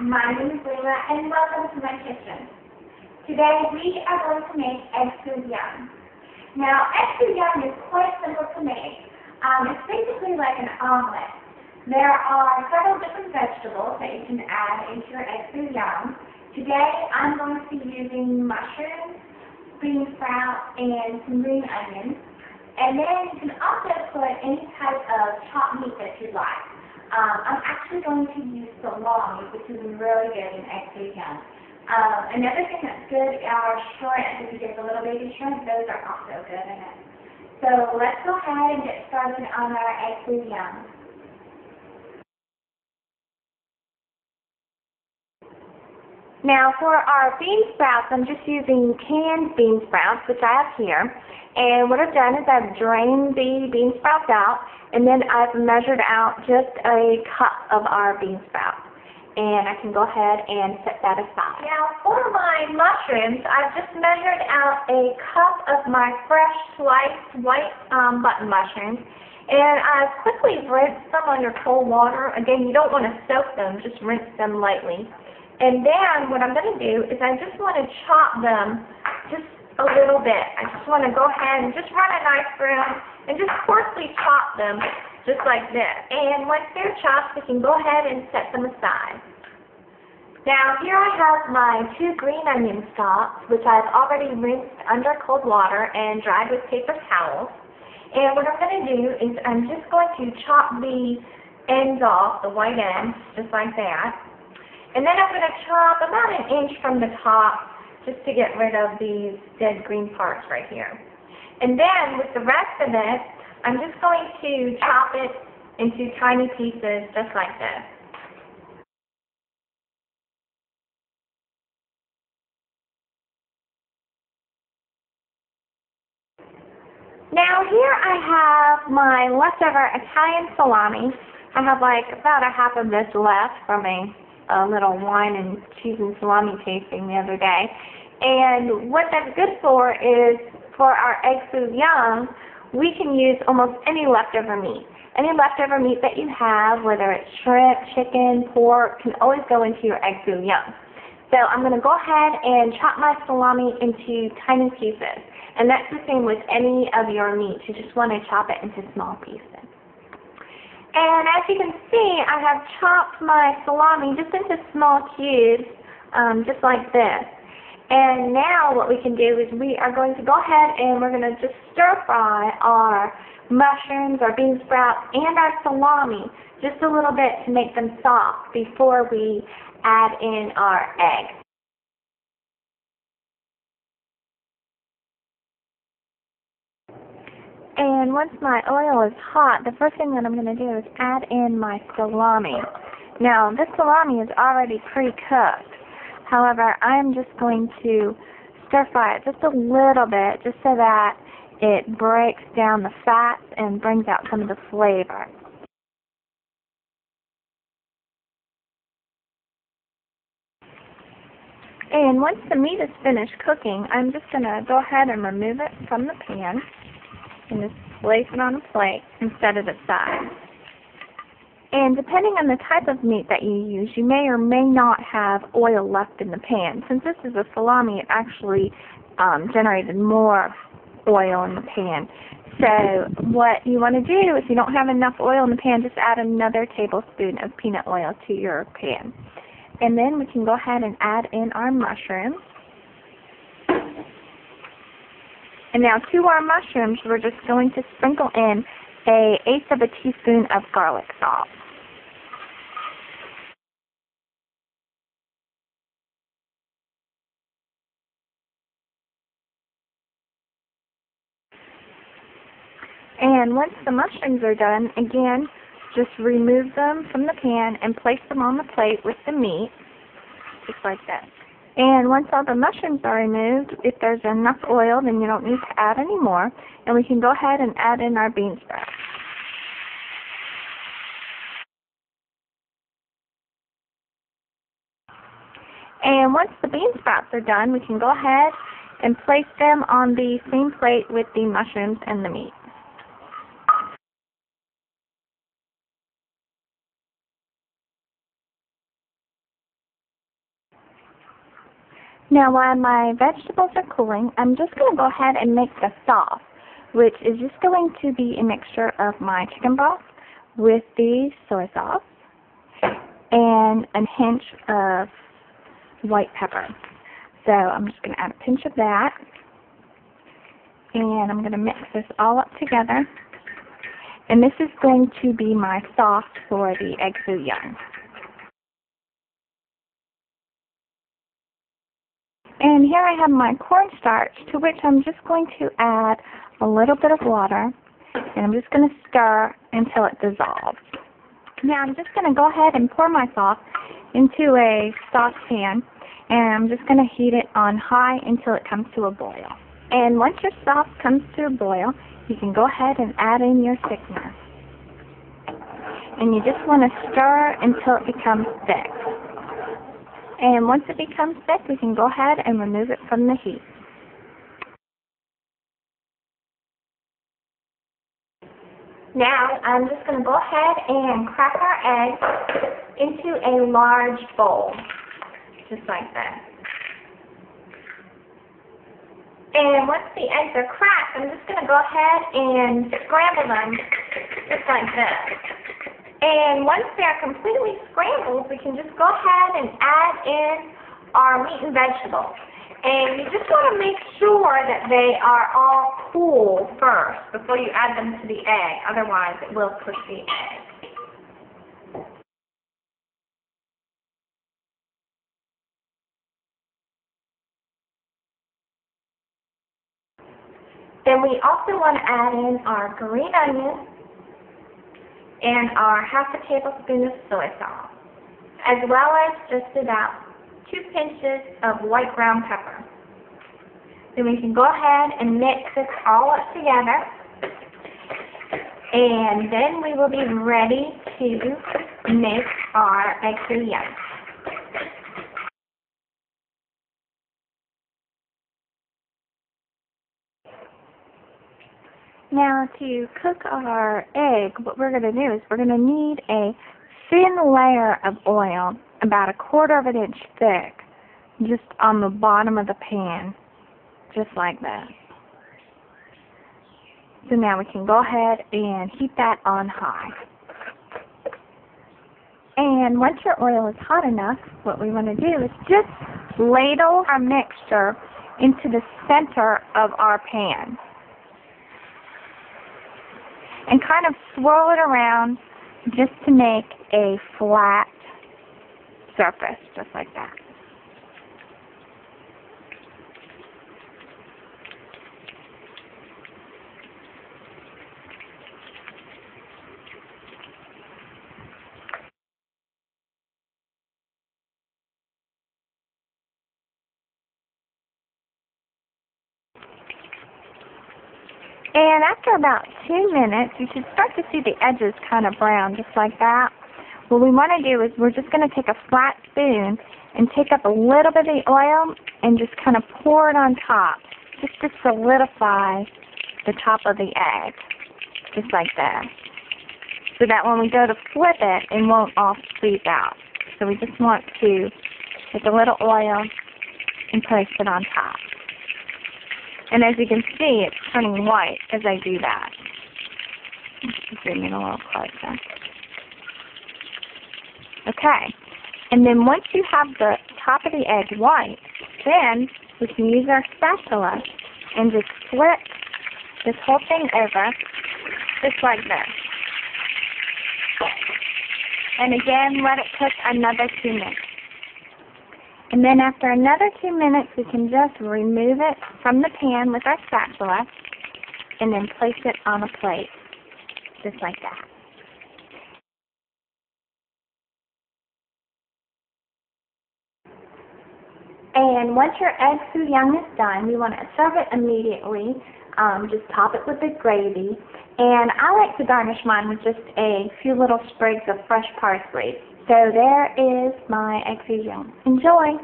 My name is Leawo and welcome to my kitchen. Today we are going to make egg foo young. Now egg foo young is quite simple to make. It's basically like an omelet. There are several different vegetables that you can add into your egg foo young. Today I'm going to be using mushrooms, bean sprouts, and some green onions. And then you can also put any type of chopped meat that you like. I'm actually going to use salami, which is really good in egg foo young. Another thing that's good are shrimp. If you get the little baby shrimp, those are also good in it. So let's go ahead and get started on our egg foo young. Now for our bean sprouts, I'm just using canned bean sprouts, which I have here. And what I've done is I've drained the bean sprouts out, and then I've measured out just a cup of our bean sprouts. And I can go ahead and set that aside. Now for my mushrooms, I've just measured out a cup of my fresh sliced white button mushrooms. And I've quickly rinsed them under cold water. Again, you don't want to soak them, just rinse them lightly. And then what I'm going to do is I just want to chop them just a little bit. I just want to go ahead and just run a knife through them and just coarsely chop them just like this. And once they're chopped, we can go ahead and set them aside. Now here I have my 2 green onion stalks, which I've already rinsed under cold water and dried with paper towels. And what I'm going to do is I'm just going to chop the ends off, the white ends, just like that. And then I'm going to chop about 1 inch from the top just to get rid of these dead green parts right here. And then with the rest of it, I'm just going to chop it into tiny pieces just like this. Now here I have my leftover Italian salami. I have like about a half of this left from a little wine and cheese and salami tasting the other day. And what that's good for is for our egg foo young, we can use almost any leftover meat. Any leftover meat that you have, whether it's shrimp, chicken, pork, can always go into your egg foo young. So I'm going to go ahead and chop my salami into tiny pieces. And that's the same with any of your meat. You just want to chop it into small pieces. And as you can see, I have chopped my salami just into small cubes, just like this. And now what we can do is we are going to go ahead and we're going to just stir fry our mushrooms, our bean sprouts, and our salami just a little bit to make them soft before we add in our eggs. And once my oil is hot, the first thing that I'm going to do is add in my salami. Now, this salami is already pre-cooked. However, I'm just going to stir fry it just a little bit, just so that it breaks down the fats and brings out some of the flavor. And once the meat is finished cooking, I'm just going to go ahead and remove it from the pan and just place it on a plate instead of the side. And depending on the type of meat that you use, you may or may not have oil left in the pan. Since this is a salami, it actually generated more oil in the pan. So what you want to do, if you don't have enough oil in the pan, just add another tablespoon of peanut oil to your pan. And then we can go ahead and add in our mushrooms. And now to our mushrooms, we're just going to sprinkle in 1/8 of a teaspoon of garlic salt. And once the mushrooms are done, again, just remove them from the pan and place them on the plate with the meat, just like that. And once all the mushrooms are removed, if there's enough oil, then you don't need to add any more. And we can go ahead and add in our bean sprouts. And once the bean sprouts are done, we can go ahead and place them on the same plate with the mushrooms and the meat. Now while my vegetables are cooling, I'm just going to go ahead and make the sauce, which is just going to be a mixture of my chicken broth with the soy sauce and a hint of white pepper. So I'm just going to add a pinch of that, and I'm going to mix this all up together. And this is going to be my sauce for the egg foo young. And here I have my cornstarch, to which I'm just going to add a little bit of water, and I'm just going to stir until it dissolves. Now I'm just going to go ahead and pour my sauce into a saucepan, and I'm just going to heat it on high until it comes to a boil. And once your sauce comes to a boil, you can go ahead and add in your thickener. And you just want to stir until it becomes thick. And once it becomes thick, we can go ahead and remove it from the heat. Now, I'm just going to go ahead and crack our eggs into a large bowl, just like that. And once the eggs are cracked, I'm just going to go ahead and scramble them, just like this. And once they're completely scrambled, we can just go ahead and add in our meat and vegetables. And you just want to make sure that they are all cool first before you add them to the egg. Otherwise, it will push the egg. Then we also want to add in our green onion and our half a tablespoon of soy sauce, as well as just about 2 pinches of white ground pepper. Then we can go ahead and mix this all up together, and then we will be ready to make our egg foo young. Now to cook our egg, what we're going to do is we're going to need a thin layer of oil, about 1/4 of an inch thick, just on the bottom of the pan, just like that. So now we can go ahead and heat that on high. And once your oil is hot enough, what we want to do is just ladle our mixture into the center of our pan. And kind of swirl it around just to make a flat surface, just like that. And after about 2 minutes, you should start to see the edges kind of brown, just like that. What we want to do is we're just going to take a flat spoon and take up a little bit of the oil and just kind of pour it on top, just to solidify the top of the egg, just like that. So that when we go to flip it, it won't all squeeze out. So we just want to take a little oil and place it on top. And as you can see, it's turning white as I do that. Let's zoom in a little closer. Okay. And then once you have the top of the egg white, then we can use our spatula and just flip this whole thing over, just like this. And again, let it cook another 2 minutes. And then after another 2 minutes, we can just remove it from the pan with our spatula and then place it on a plate, just like that. And once your egg foo young is done, we want to serve it immediately. Just top it with the gravy. And I like to garnish mine with just a few little sprigs of fresh parsley. So there is my egg foo young. Enjoy!